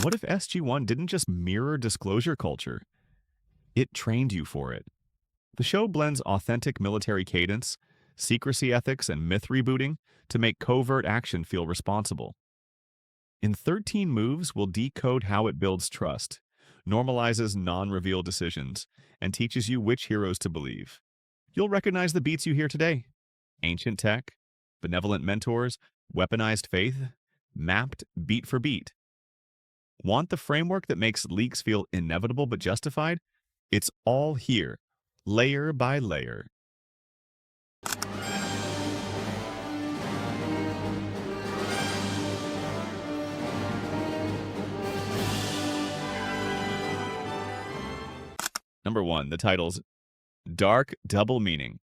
What if SG-1 didn't just mirror disclosure culture? It trained you for it. The show blends authentic military cadence, secrecy ethics, and myth rebooting to make covert action feel responsible. In 13 moves, we'll decode how it builds trust, normalizes non-reveal decisions, and teaches you which heroes to believe. You'll recognize the beats you hear today. Ancient tech, benevolent mentors, weaponized faith, mapped beat for beat. Want the framework that makes leaks feel inevitable but justified? It's all here, layer by layer. Number 1, the title's Dark Double Meaning.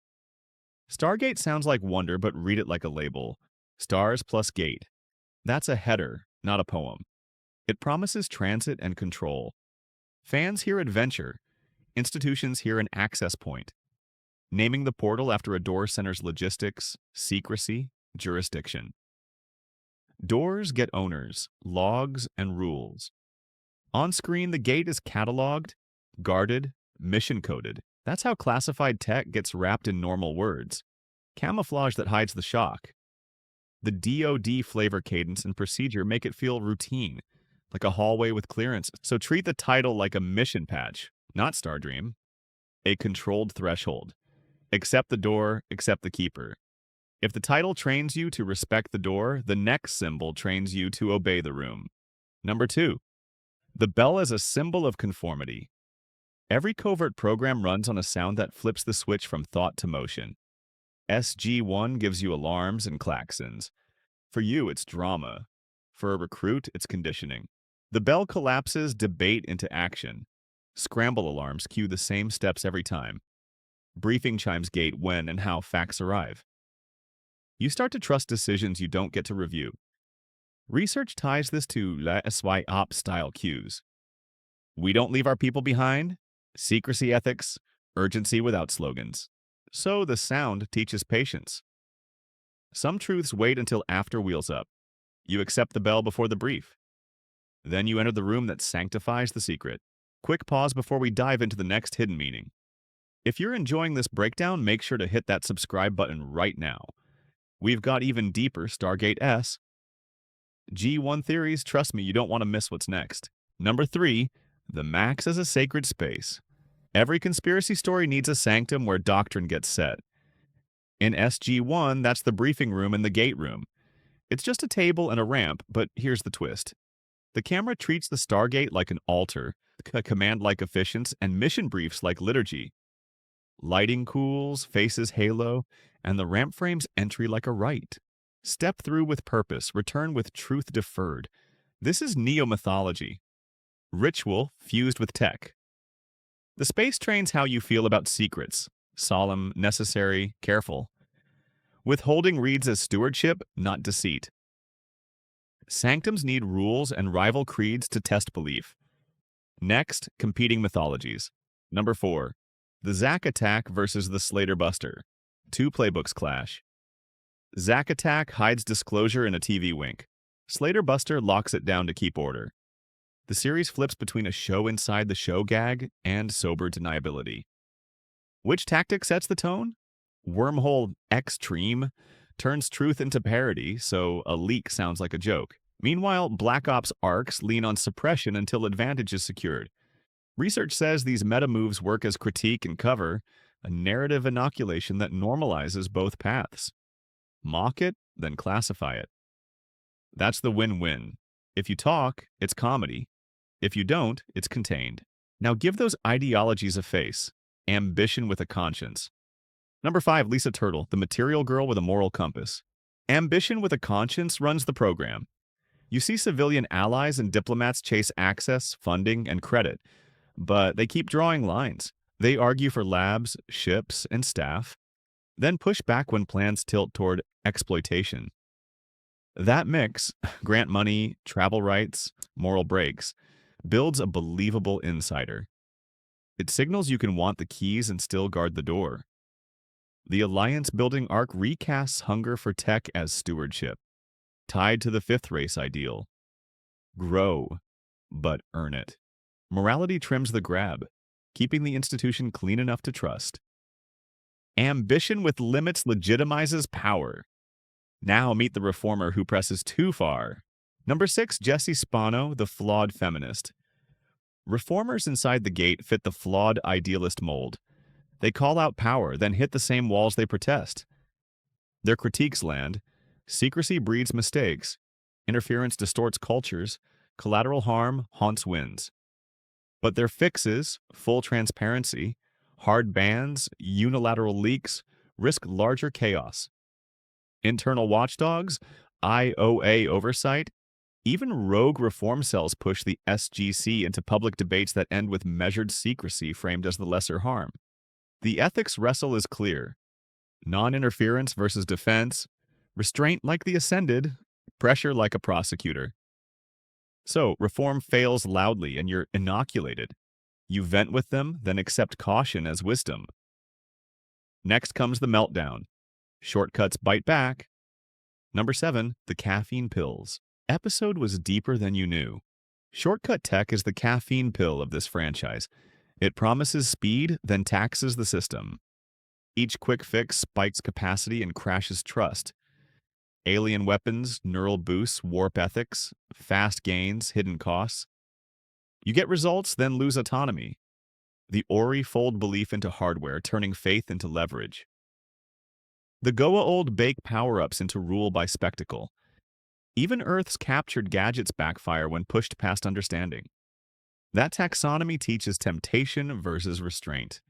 Stargate sounds like wonder, but read it like a label. Stars plus gate. That's a header, not a poem. It promises transit and control. Fans hear adventure. Institutions hear an access point. Naming the portal after a door centers logistics, secrecy, jurisdiction. Doors get owners, logs, and rules. On screen, the gate is cataloged, guarded, mission-coded. That's how classified tech gets wrapped in normal words. Camouflage that hides the shock. The DoD flavor cadence and procedure make it feel routine, like a hallway with clearance. So treat the title like a mission patch, not Stardream. A controlled threshold. Accept the door, accept the keeper. If the title trains you to respect the door, the next symbol trains you to obey the room. Number 2. The bell as a symbol of conformity. Every covert program runs on a sound that flips the switch from thought to motion. SG-1 gives you alarms and klaxons. For you, it's drama. For a recruit, it's conditioning. The bell collapses debate into action. Scramble alarms cue the same steps every time. Briefing chimes gate when and how facts arrive. You start to trust decisions you don't get to review. Research ties this to La SY-OP style cues. We don't leave our people behind. Secrecy ethics, urgency without slogans. So the sound teaches patience. Some truths wait until after wheels up. You accept the bell before the brief. Then you enter the room that sanctifies the secret. Quick pause before we dive into the next hidden meaning. If you're enjoying this breakdown, make sure to hit that subscribe button right now. We've got even deeper Stargate SG-1 theories. Trust me, you don't want to miss what's next. Number 3, the Max as a sacred space. Every conspiracy story needs a sanctum where doctrine gets set. In SG-1, that's the briefing room and the gate room. It's just a table and a ramp, but here's the twist. The camera treats the Stargate like an altar, a command like efficiency, and mission briefs like liturgy. Lighting cools, faces halo, and the ramp frames entry like a rite. Step through with purpose, return with truth deferred. This is neo-mythology. Ritual fused with tech. The space trains how you feel about secrets. Solemn, necessary, careful. Withholding reads as stewardship, not deceit. Sanctums need rules and rival creeds to test belief. Next, competing mythologies. Number 4. The Zack Attack versus the Slater Buster. Two playbooks clash. Zack Attack hides disclosure in a TV wink. Slater Buster locks it down to keep order. The series flips between a show inside the show gag and sober deniability. Which tactic sets the tone? Wormhole Extreme turns truth into parody, so a leak sounds like a joke. Meanwhile, Black Ops arcs lean on suppression until advantage is secured. Research says these meta moves work as critique and cover, a narrative inoculation that normalizes both paths. Mock it, then classify it. That's the win-win. If you talk, it's comedy. If you don't, it's contained. Now give those ideologies a face. Ambition with a conscience. Number 5, Lisa Turtle, the material girl with a moral compass. Ambition with a conscience runs the program. You see civilian allies and diplomats chase access, funding, and credit, but they keep drawing lines. They argue for labs, ships, and staff, then push back when plans tilt toward exploitation. That mix, grant money, travel rights, moral breaks, builds a believable insider. It signals you can want the keys and still guard the door. The alliance-building arc recasts hunger for tech as stewardship, tied to the fifth race ideal. Grow. but earn it. Morality trims the grab, keeping the institution clean enough to trust. Ambition with limits legitimizes power. Now meet the reformer who presses too far. Number 6, Jessie Spano, the flawed feminist. Reformers inside the gate fit the flawed idealist mold. They call out power, then hit the same walls they protest. Their critiques land. Secrecy breeds mistakes. Interference distorts cultures. Collateral harm haunts wins. But their fixes, full transparency, hard bans, unilateral leaks, risk larger chaos. Internal watchdogs, IOA oversight, even rogue reform cells push the SGC into public debates that end with measured secrecy framed as the lesser harm. The ethics wrestle is clear. Non-interference versus defense, restraint like the ascended, pressure like a prosecutor. So, reform fails loudly and you're inoculated. You vent with them, then accept caution as wisdom. Next comes the meltdown. Shortcuts bite back. Number 7, the caffeine pills. Episode was deeper than you knew. Shortcut tech is the caffeine pill of this franchise. It promises speed, then taxes the system. Each quick fix spikes capacity and crashes trust. Alien weapons, neural boosts, warp ethics, fast gains, hidden costs. You get results, then lose autonomy. The Ori fold belief into hardware, turning faith into leverage. The Goa old bake power-ups into rule by spectacle. Even Earth's captured gadgets backfire when pushed past understanding. That taxonomy teaches temptation versus restraint.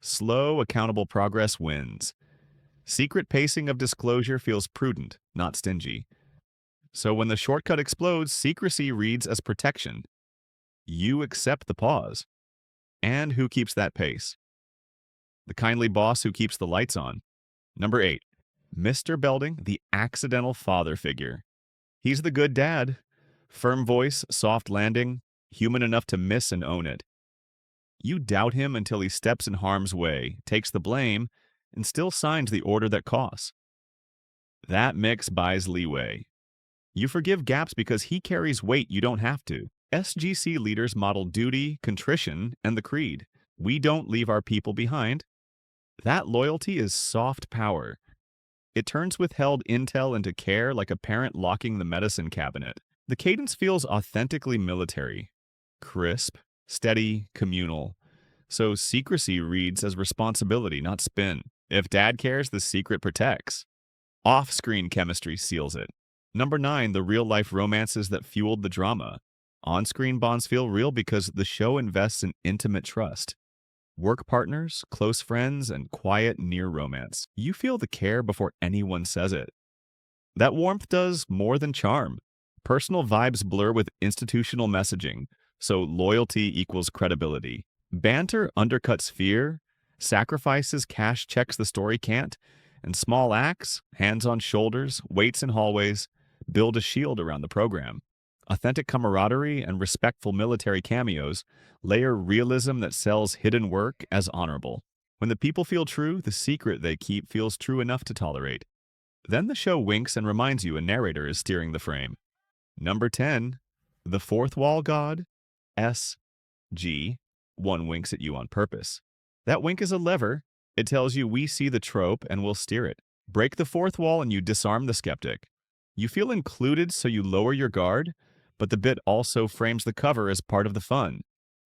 Slow, accountable progress wins. Secret pacing of disclosure feels prudent, not stingy. So when the shortcut explodes, secrecy reads as protection. You accept the pause. And who keeps that pace? The kindly boss who keeps the lights on. Number 8, Mr. Belding, the accidental father figure. He's the good dad. Firm voice, soft landing, human enough to miss and own it. You doubt him until he steps in harm's way, takes the blame, and still signs the order that costs. That mix buys leeway. You forgive gaps because he carries weight you don't have to. SGC leaders model duty, contrition, and the creed. We don't leave our people behind. That loyalty is soft power. It turns withheld intel into care like a parent locking the medicine cabinet. The cadence feels authentically military. Crisp, steady, communal. So secrecy reads as responsibility, not spin. If dad cares, the secret protects. Off-screen chemistry seals it. Number 9, the real-life romances that fueled the drama. On-screen bonds feel real because the show invests in intimate trust. Work partners, close friends, and quiet near romance. You feel the care before anyone says it. That warmth does more than charm. Personal vibes blur with institutional messaging, so loyalty equals credibility. Banter undercuts fear, sacrifices cash checks the story can't, and small acts, hands on shoulders, waits in hallways, build a shield around the program. Authentic camaraderie and respectful military cameos layer realism that sells hidden work as honorable. When the people feel true, the secret they keep feels true enough to tolerate. Then the show winks and reminds you a narrator is steering the frame. Number 10, the fourth wall god, SG-1 winks at you on purpose. That wink is a lever. It tells you we see the trope and we'll steer it. Break the fourth wall and you disarm the skeptic. You feel included, so you lower your guard, but the bit also frames the cover as part of the fun.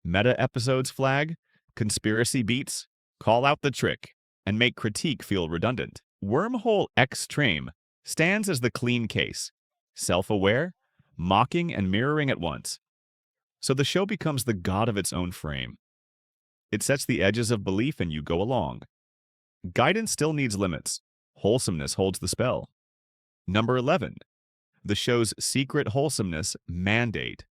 Meta episodes flag, conspiracy beats, call out the trick, and make critique feel redundant. Wormhole Extreme stands as the clean case, self-aware, mocking, and mirroring at once. So the show becomes the god of its own frame. It sets the edges of belief and you go along. Guidance still needs limits. Wholesomeness holds the spell. Number 11, the show's secret wholesomeness mandate.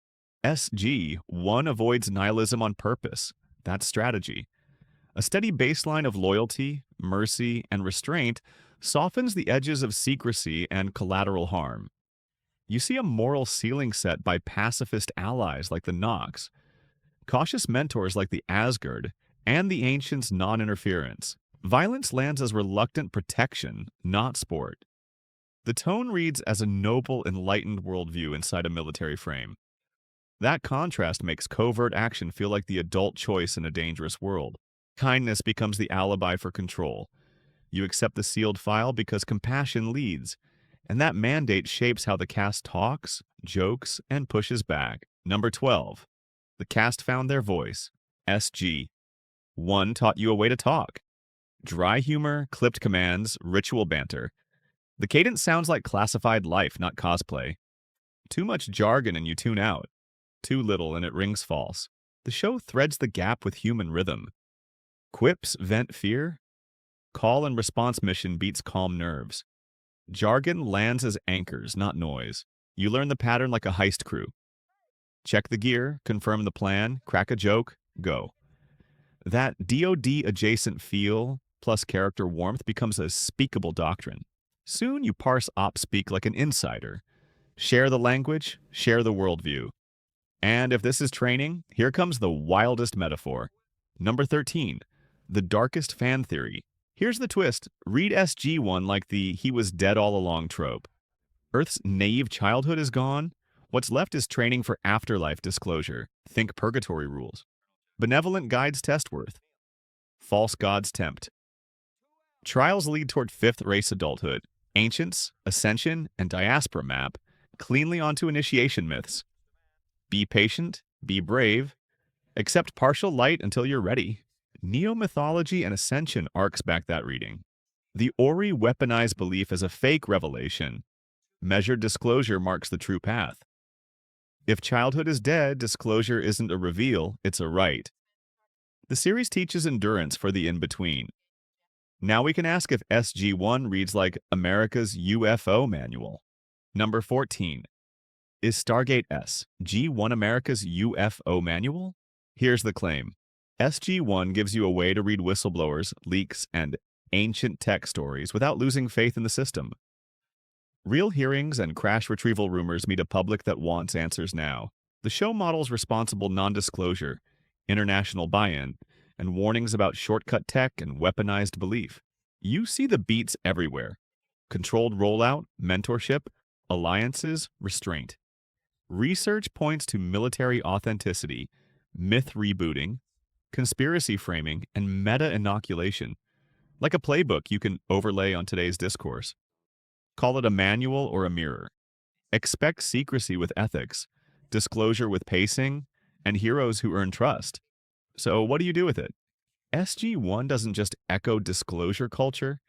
SG-1 avoids nihilism on purpose. That's strategy. A steady baseline of loyalty, mercy, and restraint softens the edges of secrecy and collateral harm. You see a moral ceiling set by pacifist allies like the Nox, cautious mentors like the Asgard, and the Ancients' non-interference. Violence lands as reluctant protection, not sport. The tone reads as a noble, enlightened worldview inside a military frame. That contrast makes covert action feel like the adult choice in a dangerous world. Kindness becomes the alibi for control. You accept the sealed file because compassion leads, and that mandate shapes how the cast talks, jokes, and pushes back. Number 12. The cast found their voice. SG-1 taught you a way to talk. Dry humor, clipped commands, ritual banter. The cadence sounds like classified life, not cosplay. Too much jargon and you tune out. Too little and it rings false. The show threads the gap with human rhythm. Quips vent fear. Call and response mission beats calm nerves. Jargon lands as anchors, not noise. You learn the pattern like a heist crew. Check the gear, confirm the plan, crack a joke, go. That DoD-adjacent feel plus character warmth becomes a speakable doctrine. Soon you parse op speak like an insider. Share the language, share the worldview. And if this is training, here comes the wildest metaphor. Number 13. The darkest fan theory. Here's the twist. Read SG-1 like the he was dead all along trope. Earth's naive childhood is gone. What's left is training for afterlife disclosure. Think purgatory rules. Benevolent guides test worth. False gods tempt. Trials lead toward fifth race adulthood. Ancients, ascension, and diaspora map cleanly onto initiation myths. Be patient, be brave, accept partial light until you're ready. Neo-mythology and ascension arcs back that reading. The Ori weaponized belief as a fake revelation. Measured disclosure marks the true path. If childhood is dead, disclosure isn't a reveal, it's a right. The series teaches endurance for the in-between. Now we can ask if SG-1 reads like America's UFO manual. Number 14. Is Stargate SG-1 America's UFO manual? Here's the claim. SG-1 gives you a way to read whistleblowers, leaks, and ancient tech stories without losing faith in the system. Real hearings and crash retrieval rumors meet a public that wants answers now. The show models responsible non-disclosure, international buy-in, and warnings about shortcut tech and weaponized belief. You see the beats everywhere. Controlled rollout, mentorship, alliances, restraint. Research points to military authenticity, myth rebooting, conspiracy framing, and meta-inoculation. Like a playbook you can overlay on today's discourse. Call it a manual or a mirror. Expect secrecy with ethics, disclosure with pacing, and heroes who earn trust. So what do you do with it? SG-1 doesn't just echo disclosure culture.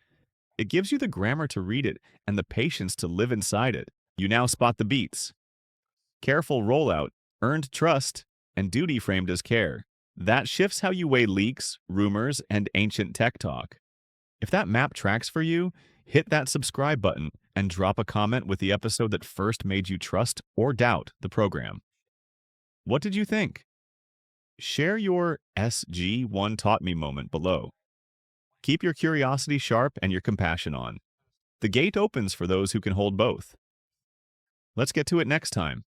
It gives you the grammar to read it and the patience to live inside it. You now spot the beats. Careful rollout, earned trust, and duty framed as care. That shifts how you weigh leaks, rumors, and ancient tech talk. If that map tracks for you, hit that subscribe button and drop a comment with the episode that first made you trust or doubt the program. What did you think? Share your SG-1 taught me moment below. Keep your curiosity sharp and your compassion on. The gate opens for those who can hold both. Let's get to it next time.